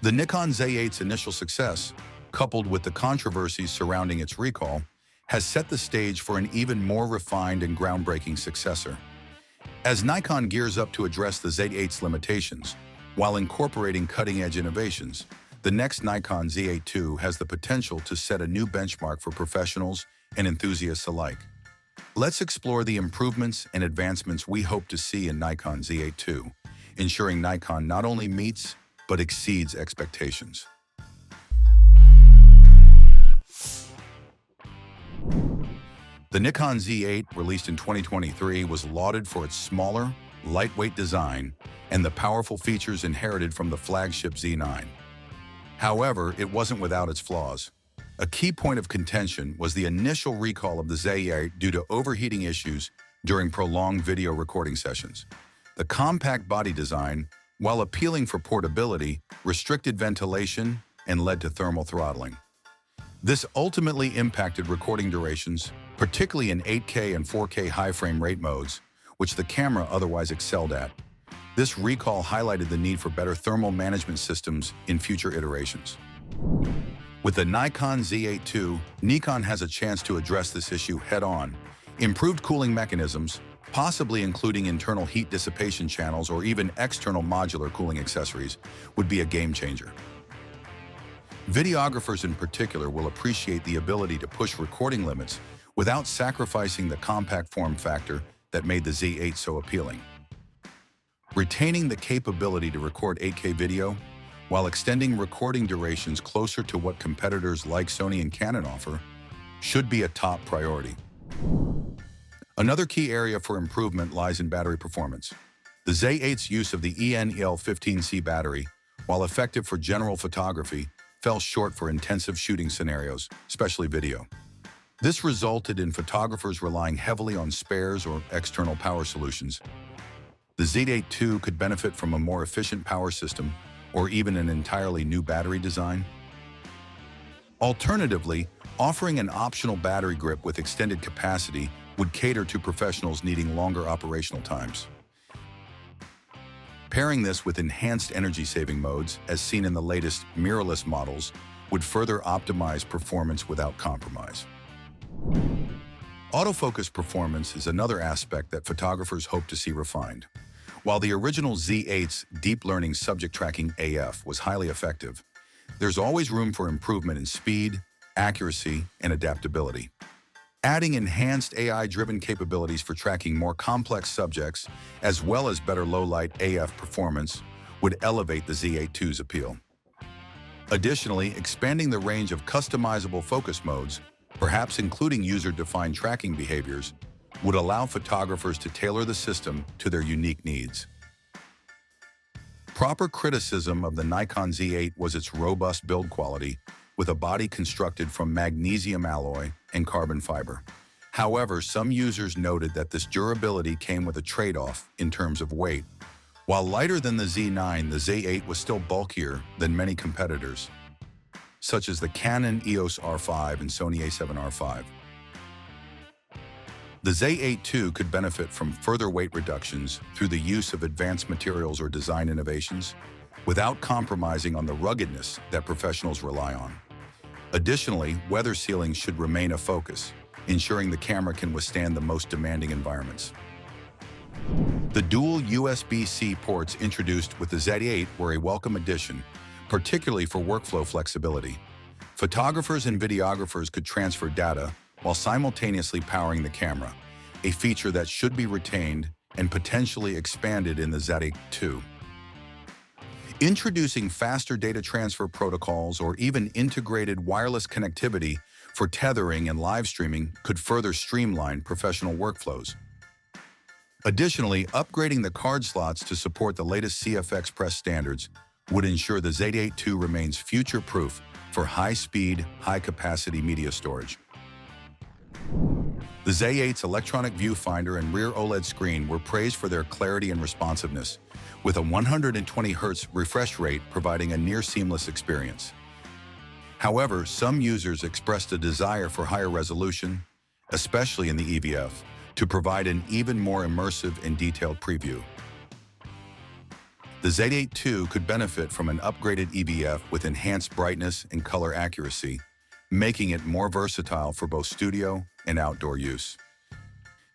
The Nikon Z8's initial success, coupled with the controversies surrounding its recall, has set the stage for an even more refined and groundbreaking successor. As Nikon gears up to address the Z8's limitations, while incorporating cutting-edge innovations, the next Nikon Z8 II has the potential to set a new benchmark for professionals and enthusiasts alike. Let's explore the improvements and advancements we hope to see in Nikon Z8 II, ensuring Nikon not only meets but exceeds expectations. The Nikon Z8, released in 2023, was lauded for its smaller, lightweight design and the powerful features inherited from the flagship Z9. However, it wasn't without its flaws. A key point of contention was the initial recall of the Z8 due to overheating issues during prolonged video recording sessions. The compact body design, while appealing for portability, restricted ventilation and led to thermal throttling. This ultimately impacted recording durations, particularly in 8K and 4K high frame rate modes, which the camera otherwise excelled at. This recall highlighted the need for better thermal management systems in future iterations. With the Nikon Z8 II, Nikon has a chance to address this issue head-on. Improved cooling mechanisms, possibly including internal heat dissipation channels or even external modular cooling accessories, would be a game-changer. Videographers in particular will appreciate the ability to push recording limits without sacrificing the compact form factor that made the Z8 so appealing. Retaining the capability to record 8K video while extending recording durations closer to what competitors like Sony and Canon offer should be a top priority. Another key area for improvement lies in battery performance. The Z8's use of the ENEL15C battery, while effective for general photography, fell short for intensive shooting scenarios, especially video. This resulted in photographers relying heavily on spares or external power solutions. The Z8 II could benefit from a more efficient power system or even an entirely new battery design. Alternatively, offering an optional battery grip with extended capacity would cater to professionals needing longer operational times. Pairing this with enhanced energy-saving modes, as seen in the latest mirrorless models, would further optimize performance without compromise. Autofocus performance is another aspect that photographers hope to see refined. While the original Z8's deep learning subject tracking AF was highly effective, there's always room for improvement in speed, accuracy, and adaptability. Adding enhanced AI-driven capabilities for tracking more complex subjects, as well as better low-light AF performance, would elevate the Z8 II's appeal. Additionally, expanding the range of customizable focus modes, perhaps including user-defined tracking behaviors, would allow photographers to tailor the system to their unique needs. Proper criticism of the Nikon Z8 was its robust build quality, with a body constructed from magnesium alloy and carbon fiber. However, some users noted that this durability came with a trade-off in terms of weight. While lighter than the Z9, the Z8 was still bulkier than many competitors, such as the Canon EOS R5 and Sony A7R5. The Z8 II could benefit from further weight reductions through the use of advanced materials or design innovations, without compromising on the ruggedness that professionals rely on. Additionally, weather sealing should remain a focus, ensuring the camera can withstand the most demanding environments. The dual USB-C ports introduced with the Z8 were a welcome addition, particularly for workflow flexibility. Photographers and videographers could transfer data while simultaneously powering the camera, a feature that should be retained and potentially expanded in the Z8 II. Introducing faster data transfer protocols or even integrated wireless connectivity for tethering and live streaming could further streamline professional workflows. Additionally, upgrading the card slots to support the latest CF Express standards would ensure the Z8 II remains future-proof for high-speed, high-capacity media storage. The Z8's electronic viewfinder and rear OLED screen were praised for their clarity and responsiveness, with a 120 Hz refresh rate providing a near-seamless experience. However, some users expressed a desire for higher resolution, especially in the EVF, to provide an even more immersive and detailed preview. The Z8 II could benefit from an upgraded EVF with enhanced brightness and color accuracy, making it more versatile for both studio and outdoor use.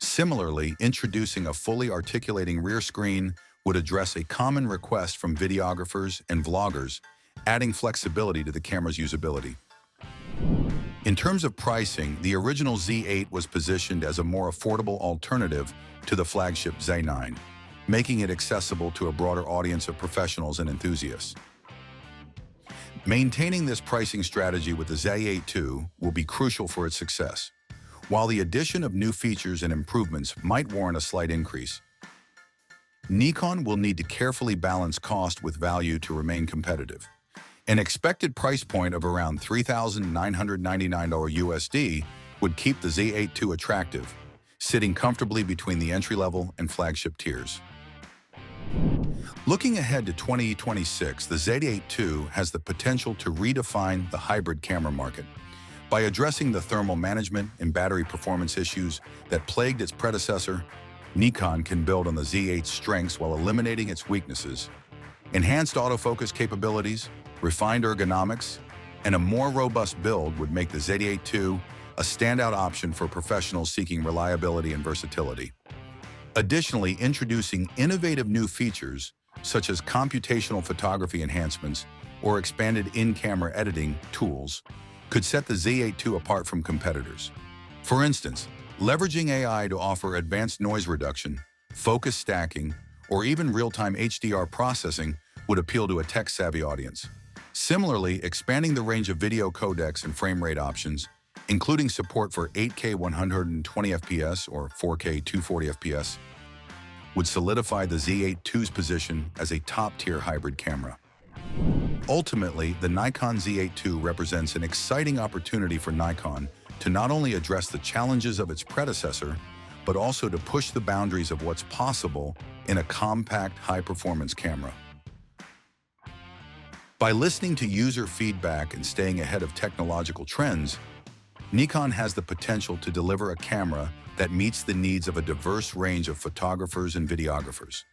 Similarly, introducing a fully articulating rear screen would address a common request from videographers and vloggers, adding flexibility to the camera's usability. In terms of pricing, the original Z8 was positioned as a more affordable alternative to the flagship Z9, making it accessible to a broader audience of professionals and enthusiasts. Maintaining this pricing strategy with the Z8 II will be crucial for its success. While the addition of new features and improvements might warrant a slight increase, Nikon will need to carefully balance cost with value to remain competitive. An expected price point of around $3,999 USD would keep the Z8 II attractive, sitting comfortably between the entry-level and flagship tiers. Looking ahead to 2026, the Z8 II has the potential to redefine the hybrid camera market. By addressing the thermal management and battery performance issues that plagued its predecessor, Nikon can build on the Z8's strengths while eliminating its weaknesses. Enhanced autofocus capabilities, refined ergonomics, and a more robust build would make the Z8 II a standout option for professionals seeking reliability and versatility. Additionally, introducing innovative new features, such as computational photography enhancements or expanded in-camera editing tools, could set the Z8 II apart from competitors. For instance, leveraging AI to offer advanced noise reduction, focus stacking, or even real-time HDR processing would appeal to a tech-savvy audience. Similarly, expanding the range of video codecs and frame rate options, including support for 8K 120 FPS or 4K 240 FPS, would solidify the Z8 II's position as a top-tier hybrid camera. Ultimately, the Nikon Z8 II represents an exciting opportunity for Nikon to not only address the challenges of its predecessor, but also to push the boundaries of what's possible in a compact, high-performance camera. By listening to user feedback and staying ahead of technological trends, Nikon has the potential to deliver a camera that meets the needs of a diverse range of photographers and videographers.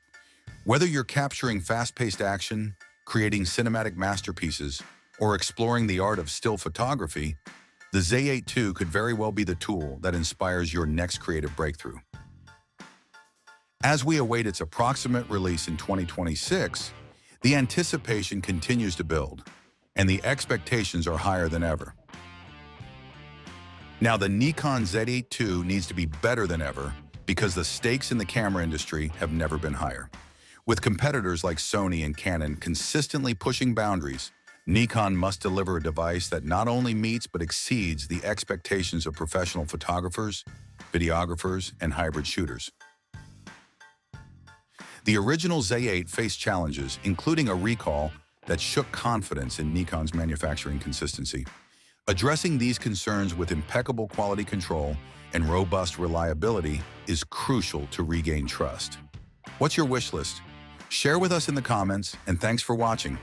Whether you're capturing fast-paced action, creating cinematic masterpieces, or exploring the art of still photography, the Z8 II could very well be the tool that inspires your next creative breakthrough. As we await its approximate release in 2026, the anticipation continues to build, and the expectations are higher than ever. Now, the Nikon Z8 II needs to be better than ever because the stakes in the camera industry have never been higher. With competitors like Sony and Canon consistently pushing boundaries, Nikon must deliver a device that not only meets but exceeds the expectations of professional photographers, videographers, and hybrid shooters. The original Z8 faced challenges, including a recall that shook confidence in Nikon's manufacturing consistency. Addressing these concerns with impeccable quality control and robust reliability is crucial to regain trust. What's your wish list? Share with us in the comments, and thanks for watching.